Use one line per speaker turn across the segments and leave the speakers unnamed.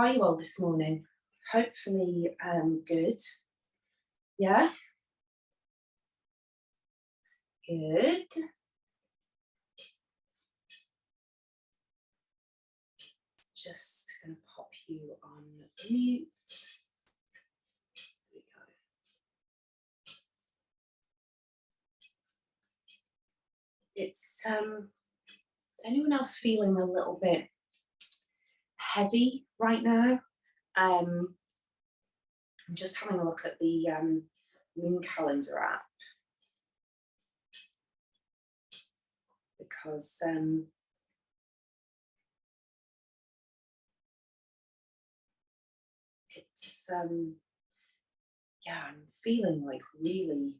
are you all this morning? Hopefully good. Yeah? Good. Just going to pop you on mute. There we go. Is anyone else feeling a little bit heavy right now? I'm just having a look at the moon calendar app because it's yeah, I'm feeling like really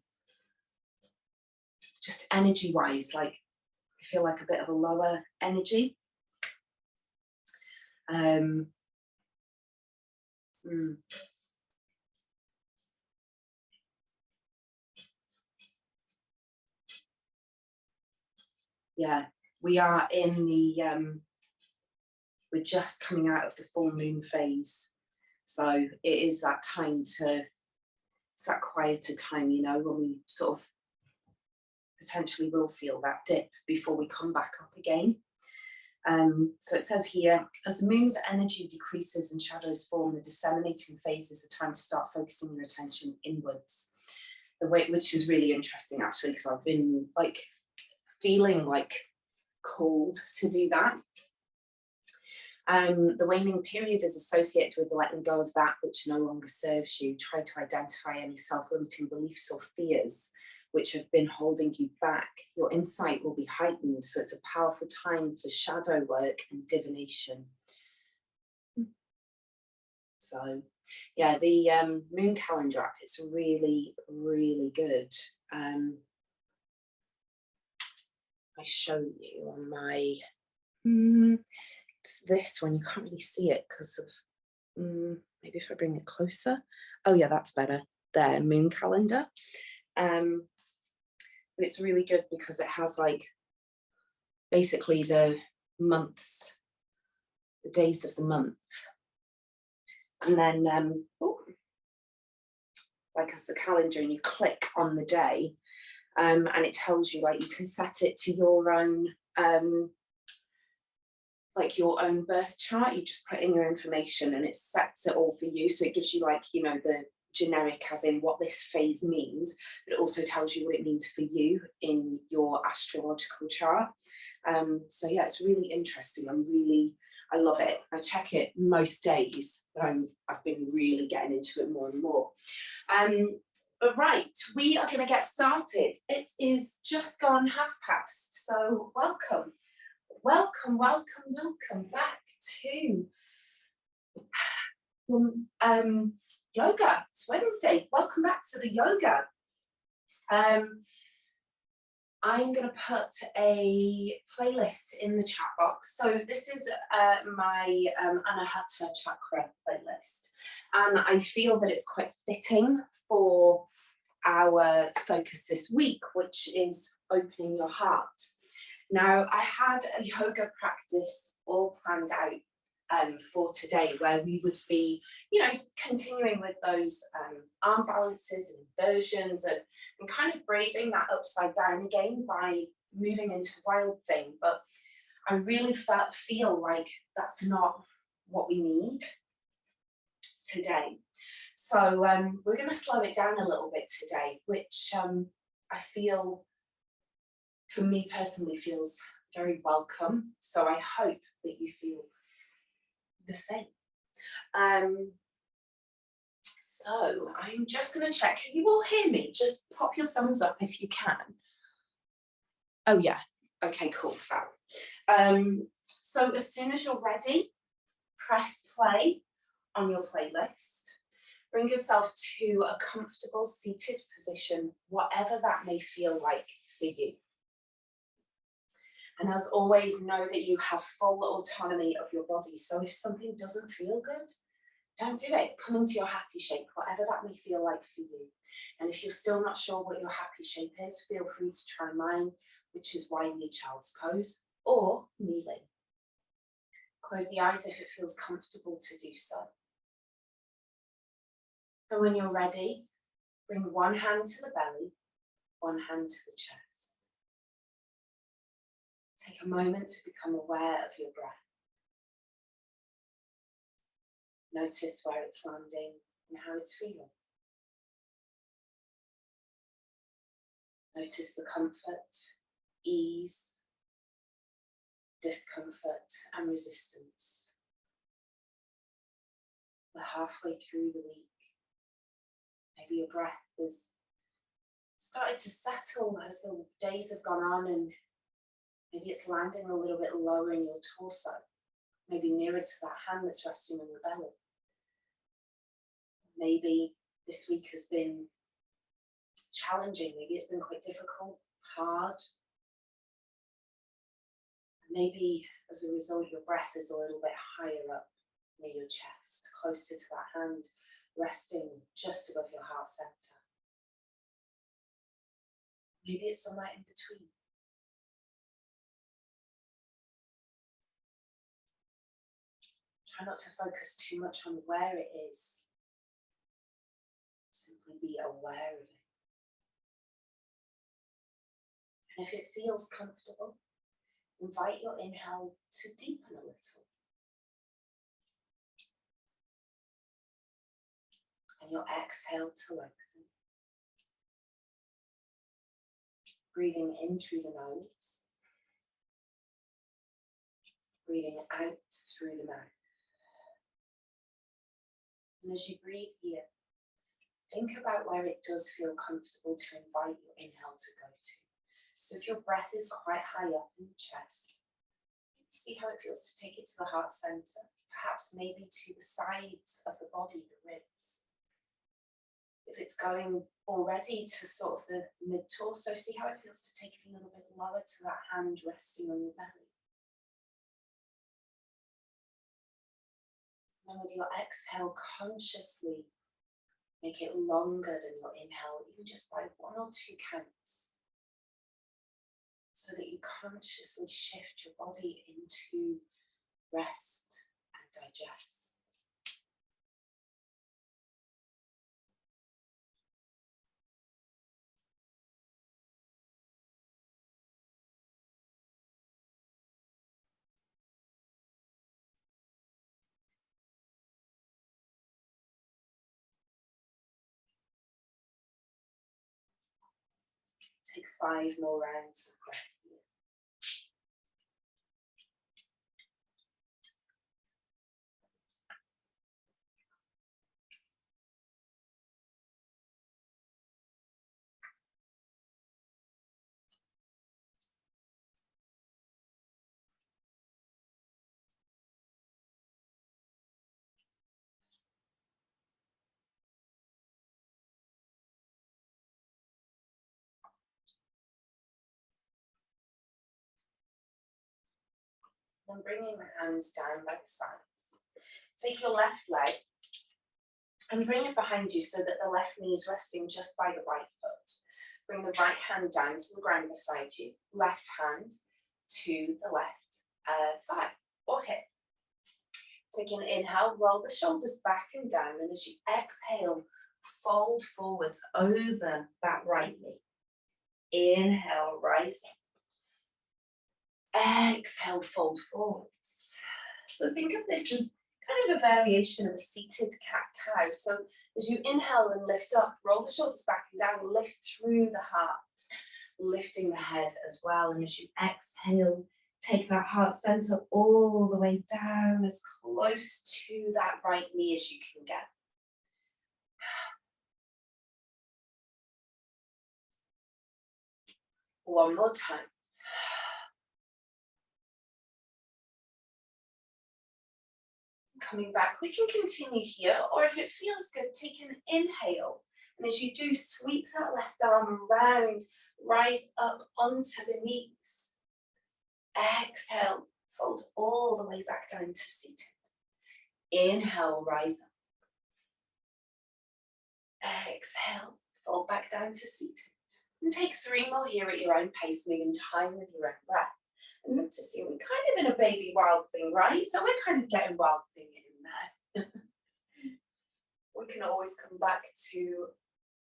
just energy wise, like I feel like a bit of a lower energy. Yeah, we are in the we're just coming out of the full moon phase, so it is that time to, it's that quieter time, you know, when we sort of potentially will feel that dip before we come back up again. So it says here, as the moon's energy decreases and shadows form, the disseminating phase is the time to start focusing your attention inwards. The way, which is really interesting actually, because I've been like feeling like called to do that. The waning period is associated with letting go of that which no longer serves you. Try to identify any self-limiting beliefs or fears which have been holding you back. Your insight will be heightened, so it's a powerful time for shadow work and divination. So yeah, the moon calendar app is really, really good. I show you on my, it's this one, you can't really see it because of, maybe if I bring it closer. Oh yeah, that's better. There, moon calendar. But it's really good because it has like basically the months, the days of the month. And then, like as the calendar, and you click on the day, and it tells you, like, you can set it to your own, like your own birth chart. You just put in your information and it sets it all for you. So it gives you, like, you know, the generic as in what this phase means, but it also tells you what it means for you in your astrological chart. So yeah, it's really interesting. I love it. I check it most days, but I've been really getting into it more and more. But right, we are going to get started. It is just gone 5:30, so welcome back to yoga. It's Wednesday. Welcome back to the yoga. I'm going to put a playlist in the chat box. So this is my Anahata Chakra playlist. And I feel that it's quite fitting for our focus this week, which is opening your heart. Now, I had a yoga practice all planned out for today, where we would be, you know, continuing with those arm balances and inversions and kind of braving that upside down again by moving into wild thing. But I really feel like that's not what we need today. So we're going to slow it down a little bit today, which I feel, for me personally, feels very welcome. So I hope that you feel the same. So I'm just going to check. Can you all hear me? Just pop your thumbs up if you can. Oh yeah. Okay, cool. Fab. So as soon as you're ready, press play on your playlist. Bring yourself to a comfortable seated position, whatever that may feel like for you. And as always, know that you have full autonomy of your body. So if something doesn't feel good, don't do it. Come into your happy shape, whatever that may feel like for you. And if you're still not sure what your happy shape is, feel free to try mine, which is lying in child's pose or kneeling. Close the eyes if it feels comfortable to do so. And when you're ready, bring one hand to the belly, one hand to the chest. Take a moment to become aware of your breath. Notice where it's landing and how it's feeling. Notice the comfort, ease, discomfort, and resistance. We're halfway through the week. Maybe your breath has started to settle as the days have gone on, and maybe it's landing a little bit lower in your torso, maybe nearer to that hand that's resting on your belly. Maybe this week has been challenging, maybe it's been quite difficult, hard. Maybe as a result your breath is a little bit higher up near your chest, closer to that hand resting just above your heart center. Maybe it's somewhere in between. Try not to focus too much on where it is. Simply be aware of it. And if it feels comfortable, invite your inhale to deepen a little. And your exhale to lengthen. Breathing in through the nose. Breathing out through the mouth. And as you breathe here, think about where it does feel comfortable to invite your inhale to go to. So if your breath is quite high up in the chest, see how it feels to take it to the heart center, perhaps maybe to the sides of the body, the ribs. If it's going already to sort of the mid-torso, see how it feels to take it a little bit lower to that hand resting on your belly. And with your exhale, consciously make it longer than your inhale, even just by 1 or 2 counts, so that you consciously shift your body into rest and digest. Take 5 more rounds of breath here. Then bringing the hands down by the sides. Take your left leg and bring it behind you so that the left knee is resting just by the right foot. Bring the right hand down to the ground beside you, left hand to the left thigh or hip. Take an inhale, roll the shoulders back and down, and as you exhale, fold forwards over that right knee. Inhale, rise up. Exhale, fold forwards. So think of this as kind of a variation of a seated cat-cow. So as you inhale and lift up, roll the shoulders back and down, lift through the heart, lifting the head as well. And as you exhale, take that heart center all the way down, as close to that right knee as you can get. One more time. Coming back, we can continue here, or if it feels good, take an inhale. And as you do, sweep that left arm around, rise up onto the knees. Exhale, fold all the way back down to seated. Inhale, rise up. Exhale, fold back down to seated. And take 3 more here at your own pace, moving time with your own breath. And noticing we're kind of in a baby wild thing, right? So we're kind of getting wild thing in there. We can always come back to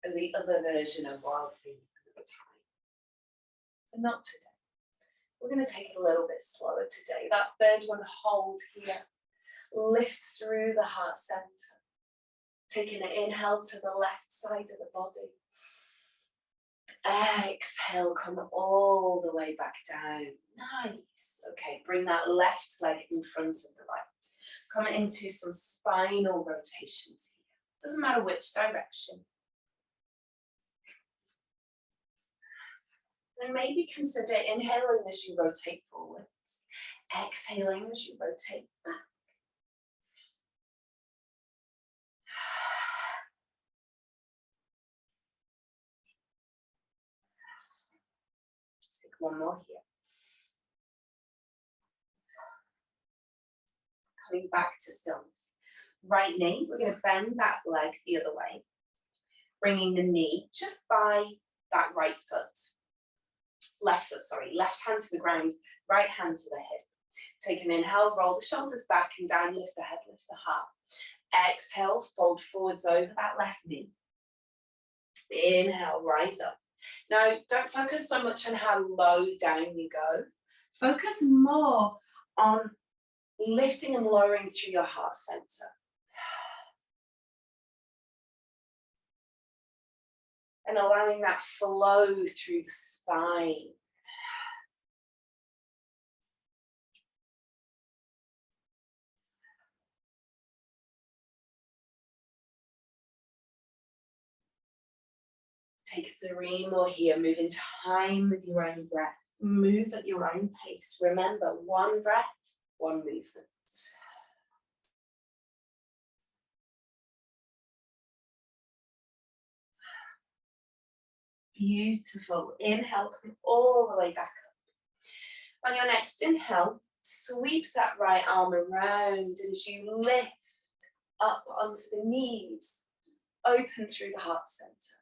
the other version of wild thing another time. But not today. We're going to take it a little bit slower today. That third one, hold here. Lift through the heart center. Taking an inhale to the left side of the body. Exhale, come all the way back down. Nice. Okay, bring that left leg in front of the right. Come into some spinal rotations here. Doesn't matter which direction. And maybe consider inhaling as you rotate forwards. Exhaling as you rotate back. Take one more here. Coming back to stillness. Right knee, we're going to bend that leg the other way. Bringing the knee just by that right foot. Left foot, sorry. Left hand to the ground, right hand to the hip. Take an inhale, roll the shoulders back and down, lift the head, lift the heart. Exhale, fold forwards over that left knee. Inhale, rise up. Now, don't focus so much on how low down you go. Focus more on lifting and lowering through your heart center. And allowing that flow through the spine. Take 3 more here. Move in time with your own breath. Move at your own pace. Remember, one breath, one movement. Beautiful. Inhale, come all the way back up. On your next inhale, sweep that right arm around as you lift up onto the knees. Open through the heart center.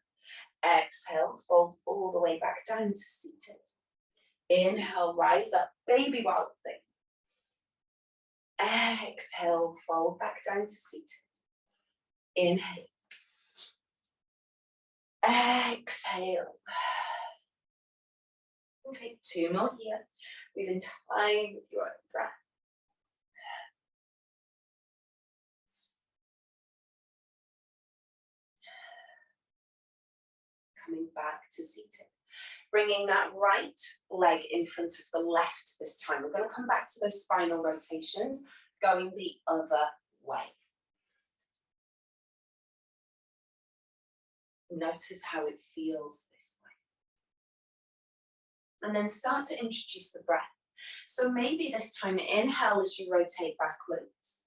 Exhale, fold all the way back down to seated. Inhale, rise up, baby wild thing. Exhale, fold back down to seated. Inhale. Exhale. And take 2 more here. Move in time with your own breath. Coming back to seated. Bringing that right leg in front of the left this time. We're going to come back to those spinal rotations, going the other way. Notice how it feels this way. And then start to introduce the breath. So maybe this time inhale as you rotate backwards.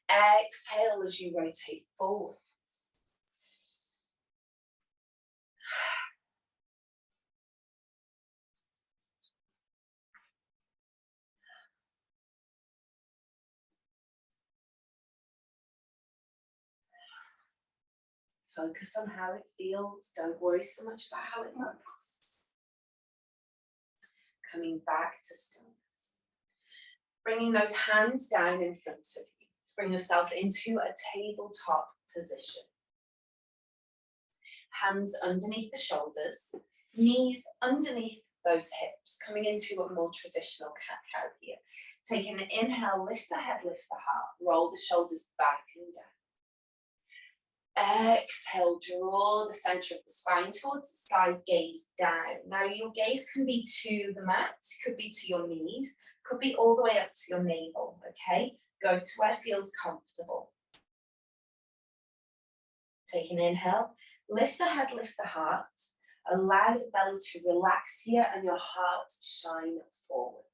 Exhale as you rotate forwards. Focus on how it feels. Don't worry so much about how it looks. Coming back to stillness. Bringing those hands down in front of you. Bring yourself into a tabletop position. Hands underneath the shoulders. Knees underneath those hips. Coming into a more traditional cat-cow here. Take an inhale, lift the head, lift the heart. Roll the shoulders back and down. Exhale, draw the center of the spine towards the sky, gaze down. Now your gaze can be to the mat, could be to your knees, could be all the way up to your navel, okay? Go to where it feels comfortable. Take an inhale, lift the head, lift the heart. Allow the belly to relax here and your heart shine forwards.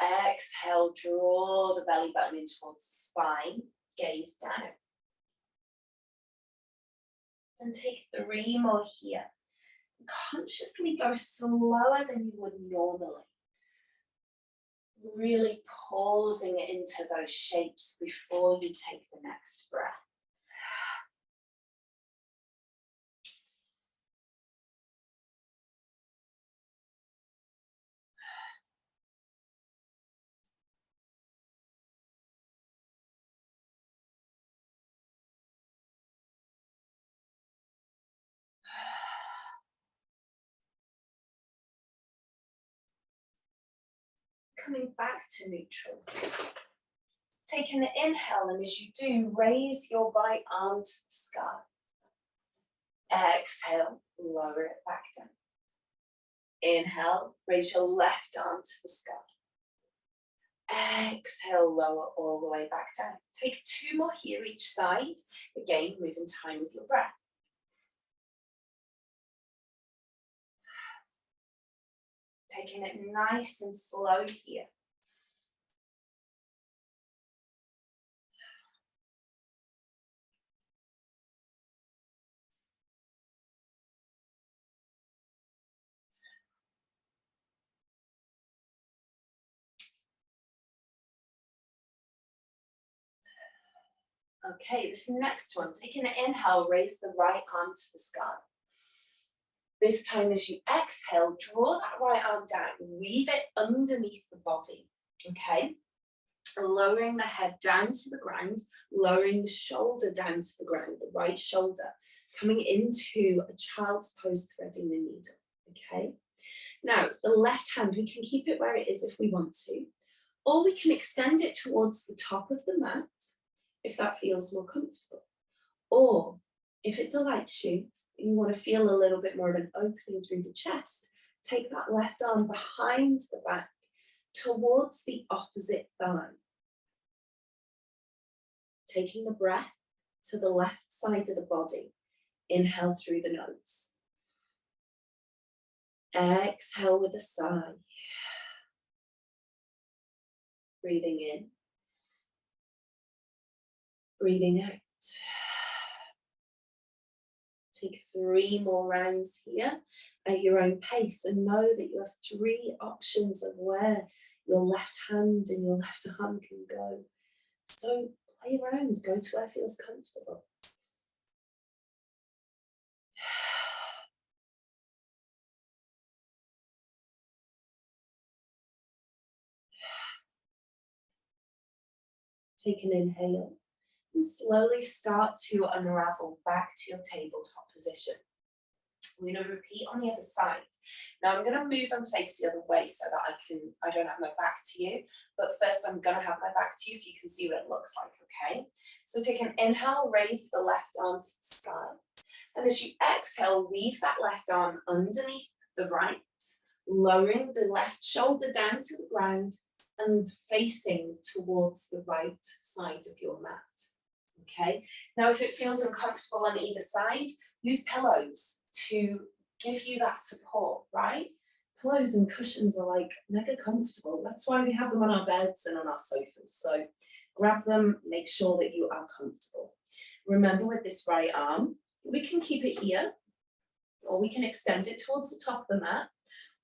Exhale, draw the belly button in towards the spine, gaze down. And take 3 more here. Consciously go slower than you would normally. Really pausing into those shapes before you take the next breath. coming back to neutral. Take an inhale, and as you do, raise your right arm to the sky. Exhale, lower it back down. Inhale, raise your left arm to the sky. Exhale, lower all the way back down. Take 2 more here each side. Again, move in time with your breath. Taking it nice and slow here. Okay, this next one, taking an inhale, raise the right arm to the sky. This time as you exhale, draw that right arm down, weave it underneath the body, okay? Lowering the head down to the ground, lowering the shoulder down to the ground, the right shoulder, coming into a child's pose, threading the needle, okay? Now, the left hand, we can keep it where it is if we want to, or we can extend it towards the top of the mat, if that feels more comfortable. Or if it delights you, and you want to feel a little bit more of an opening through the chest, take that left arm behind the back towards the opposite thigh. Taking the breath to the left side of the body. Inhale through the nose. Exhale with a sigh. Breathing in. Breathing out. Take 3 more rounds here at your own pace, and know that you have 3 options of where your left hand and your left arm can go. So play around, go to where feels comfortable. Take an inhale. And slowly start to unravel back to your tabletop position. We're going to repeat on the other side. Now I'm going to move and face the other way so that I don't have my back to you. But first I'm going to have my back to you so you can see what it looks like, okay? So take an inhale, raise the left arm to the sky. And as you exhale, weave that left arm underneath the right, lowering the left shoulder down to the ground and facing towards the right side of your mat. Okay, now if it feels uncomfortable on either side, use pillows to give you that support, right? Pillows and cushions are like mega comfortable. That's why we have them on our beds and on our sofas. So grab them, make sure that you are comfortable. Remember, with this right arm, we can keep it here, or we can extend it towards the top of the mat,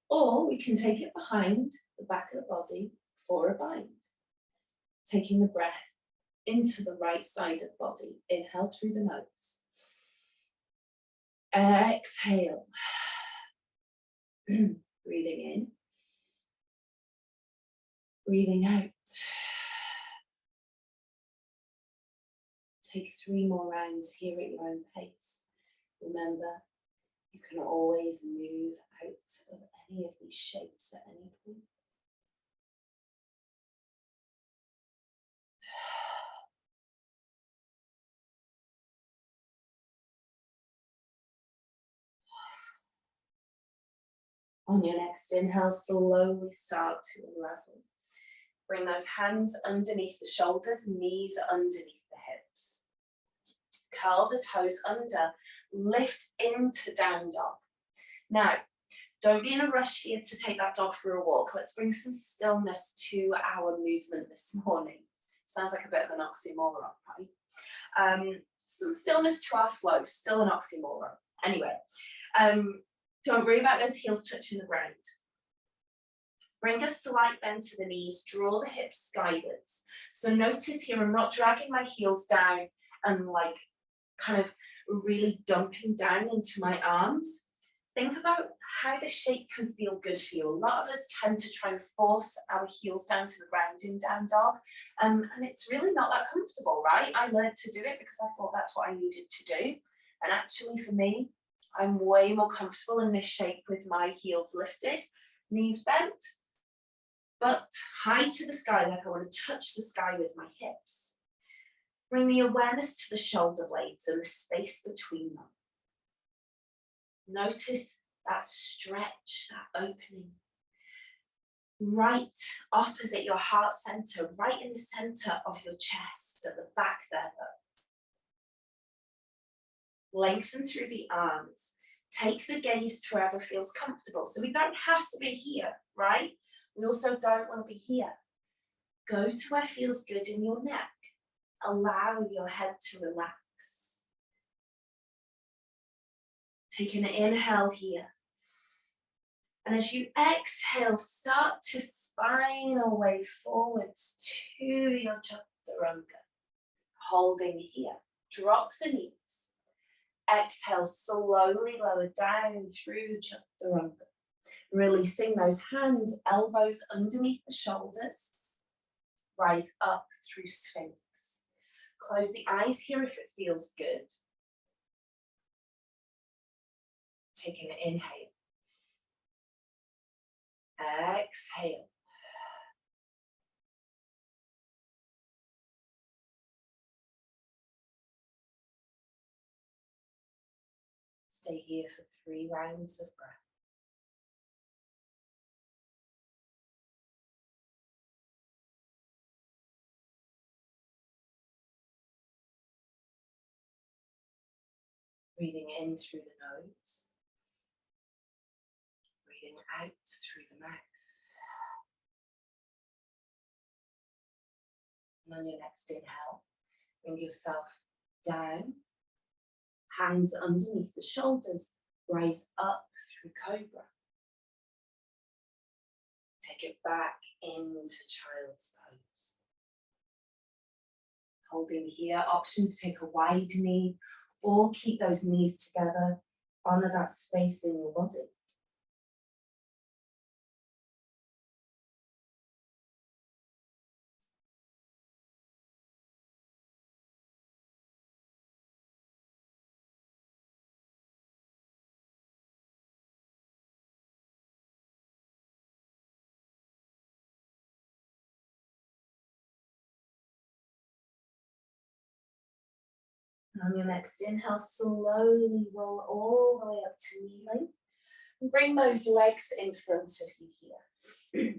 or we can take it behind the back of the body for a bind. Taking the breath into the right side of the body. Inhale through the nose. Exhale. Breathing in. Breathing out. Take 3 more rounds here at your own pace. Remember, you can always move out of any of these shapes at any point. On your next inhale, slowly start to unravel. Bring those hands underneath the shoulders, knees underneath the hips. Curl the toes under, lift into down dog. Now, don't be in a rush here to take that dog for a walk. Let's bring some stillness to our movement this morning. Sounds like a bit of an oxymoron, right? Some stillness to our flow, still an oxymoron. Anyway, don't worry about those heels touching the ground. Bring a slight bend to the knees, draw the hips skywards. So notice here, I'm not dragging my heels down and like kind of really dumping down into my arms. Think about how the shape can feel good for you. A lot of us tend to try and force our heels down to the ground in down dog, and it's really not that comfortable, right? I learned to do it because I thought that's what I needed to do. And actually for me, I'm way more comfortable in this shape with my heels lifted, knees bent, but high to the sky, like I want to touch the sky with my hips. Bring the awareness to the shoulder blades and the space between them. Notice that stretch, that opening. Right opposite your heart center, right in the center of your chest, at the back there though. Lengthen through the arms. Take the gaze to wherever feels comfortable. So we don't have to be here, right? We also don't want to be here. Go to where feels good in your neck. Allow your head to relax. Take an inhale here. And as you exhale, start to spine away forwards to your chaturanga. Holding here. Drop the knees. Exhale, slowly lower down through chaturanga. Releasing those hands, elbows underneath the shoulders. Rise up through Sphinx. Close the eyes here if it feels good. Take an inhale. Exhale. Stay here for 3 rounds of breath. Breathing in through the nose. Breathing out through the mouth. And on your next inhale, bring yourself down. Hands underneath the shoulders. Rise up through cobra. Take it back into child's pose. Holding here, option to take a wide knee or keep those knees together. Honor that space in your body. And on your next inhale, slowly roll all the way up to kneeling. And bring those legs in front of you here.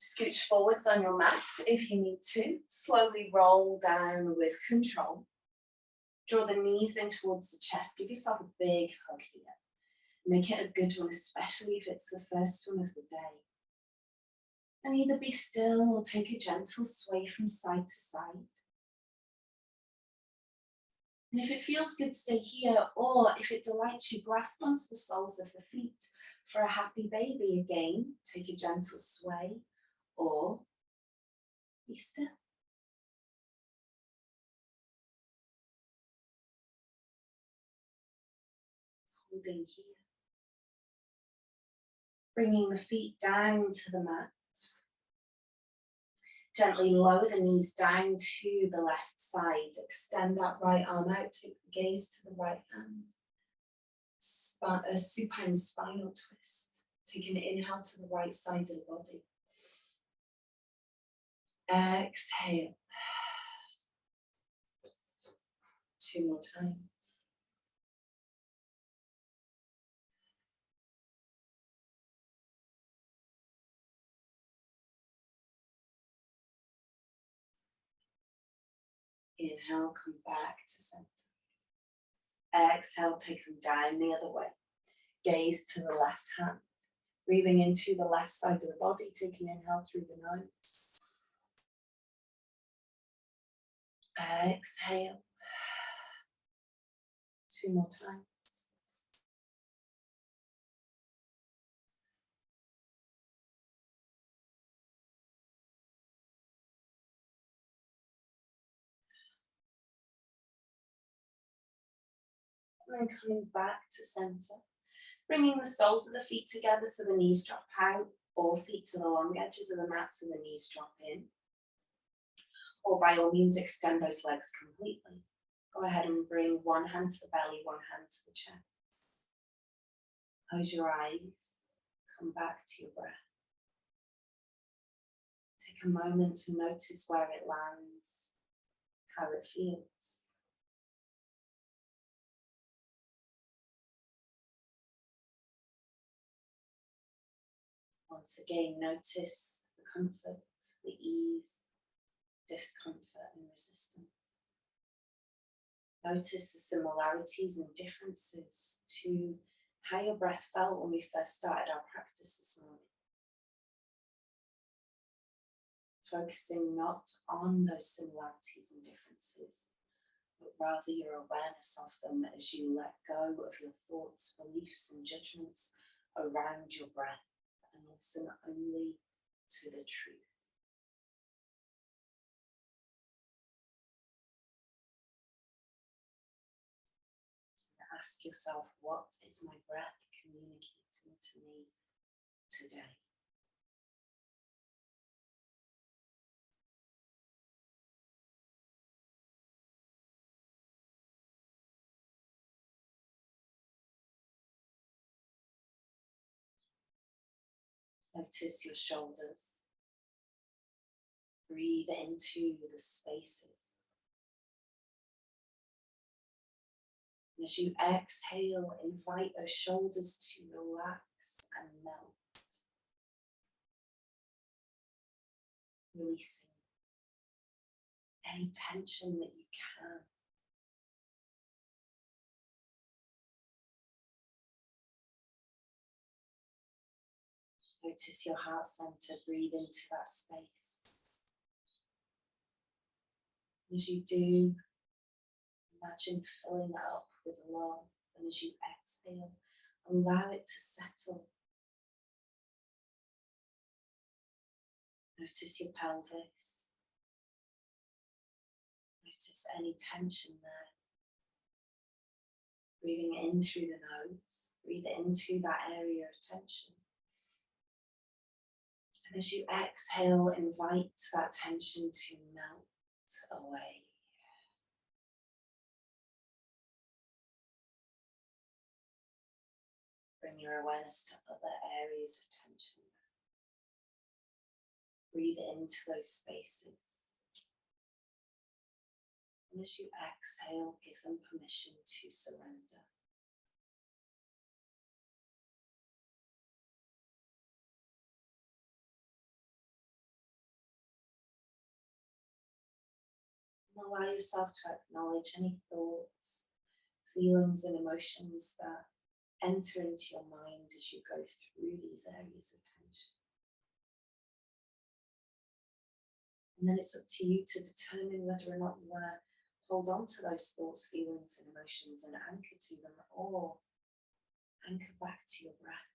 Scooch forwards on your mat if you need to. Slowly roll down with control. Draw the knees in towards the chest. Give yourself a big hug here. Make it a good one, especially if it's the first one of the day. And either be still or take a gentle sway from side to side. And if it feels good, stay here, or if it delights you, grasp onto the soles of the feet for a happy baby again. Take a gentle sway, or be still. Holding here. Bringing the feet down to the mat. Gently lower the knees down to the left side. Extend that right arm out. Take the gaze to the right hand. A supine spinal twist. Take an inhale to the right side of the body. Exhale. 2 more times. Inhale, come back to center. Exhale, take them down the other way. Gaze to the left hand. Breathing into the left side of the body, take an inhale through the nose. Exhale. 2 more times. And then coming back to center. Bringing the soles of the feet together so the knees drop out, or feet to the long edges of the mat so the knees drop in. Or by all means, extend those legs completely. Go ahead and bring one hand to the belly, one hand to the chest. Close your eyes. Come back to your breath. a moment to notice where it lands, how it feels. Once again, notice the comfort, the ease, discomfort and resistance. Notice the similarities and differences to how your breath felt when we first started our practice this morning. Focusing not on those similarities and differences, but rather your awareness of them as you let go of your thoughts, beliefs and judgments around your breath and listen only to the truth. Ask yourself, what is my breath communicating to me today? Notice your shoulders. Breathe into the spaces. And as you exhale, invite those shoulders to relax and melt. Releasing any tension that you can. Notice your heart center, breathe into that space. As you do, imagine filling it up with love, and as you exhale, allow it to settle. Notice your pelvis. Notice any tension there. Breathing in through the nose, breathe into that area of tension. And as you exhale, invite that tension to melt away. Bring your awareness to other areas of tension. Breathe into those spaces. And as you exhale, give them permission to surrender. And allow yourself to acknowledge any thoughts, feelings and emotions that enter into your mind as you go through these areas of tension. And then it's up to you to determine whether or not you want to hold on to those thoughts, feelings and emotions and anchor to them, or anchor back to your breath.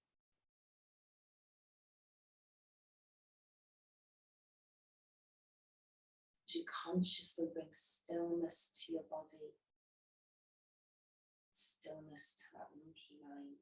As you consciously bring stillness to your body, stillness to that monkey mind.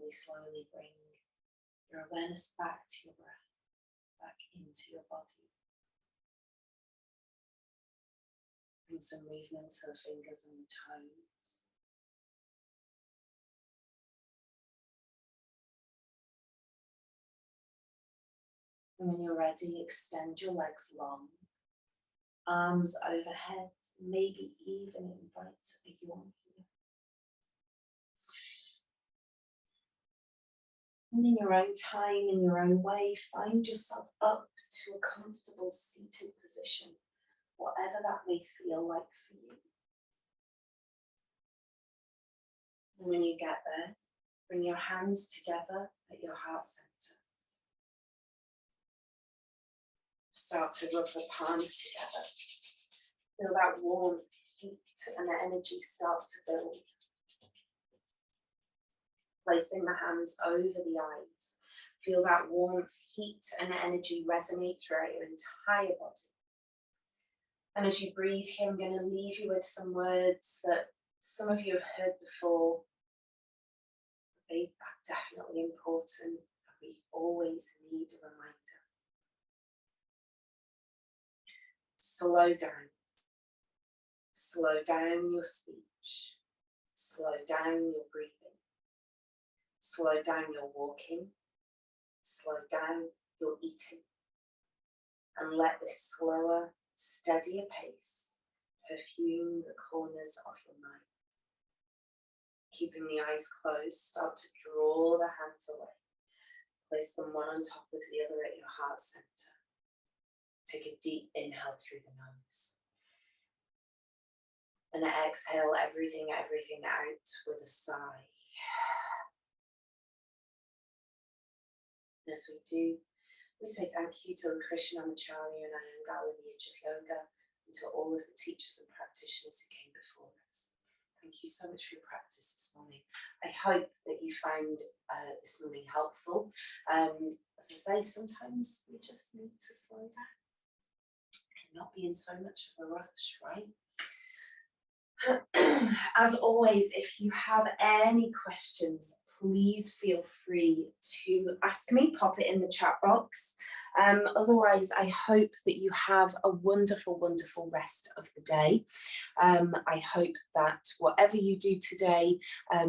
Slowly bring your awareness back to your breath, back into your body. Bring some movement to the fingers and the toes. And when you're ready, extend your legs long, arms overhead, maybe even invite a yawn here. And in your own time, in your own way, find yourself up to a comfortable seated position, whatever that may feel like for you. And when you get there, bring your hands together at your heart center. start to rub the palms together. Feel that warmth, heat, and the energy start to build. Placing the hands over the eyes. Feel that warmth, heat, and energy resonate throughout your entire body. And as you breathe here, I'm going to leave you with some words that some of you have heard before. They are definitely important, and we always need a reminder. Slow down. Slow down your speech. Slow down your breathing. Slow down your walking. Slow down your eating. And let this slower, steadier pace perfume the corners of your mind. Keeping the eyes closed, start to draw the hands away. Place them one on top of the other at your heart center. Take a deep inhale through the nose. And exhale everything out with a sigh. And as we do, we say thank you to the Krishnamacharya and Iyengar lineage of yoga, and to all of the teachers and practitioners who came before us. Thank you so much for your practice this morning. I hope that you found this morning helpful. As I say, sometimes we just need to slow down and not be in so much of a rush, right? As always, if you have any questions, please feel free to ask me, pop it in the chat box. Otherwise, I hope that you have a wonderful, wonderful rest of the day. I hope that whatever you do today,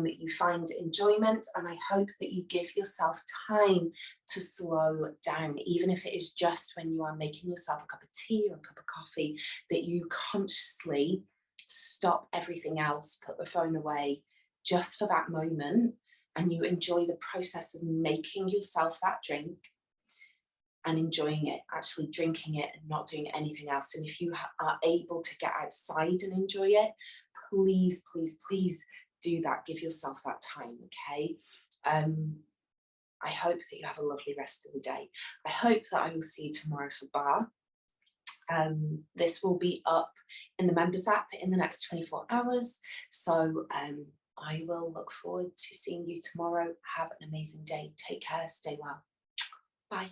you find enjoyment, and I hope that you give yourself time to slow down, even if it is just when you are making yourself a cup of tea or a cup of coffee, that you consciously stop everything else, put the phone away just for that moment, and you enjoy the process of making yourself that drink and enjoying it, actually drinking it and not doing anything else. And if you are able to get outside and enjoy it, please, please, please do that. Give yourself that time, okay? I hope that you have a lovely rest of the day. I hope that I will see you tomorrow for bar. This will be up in the members app in the next 24 hours. So I will look forward to seeing you tomorrow. Have an amazing day. Take care. Stay well. Bye.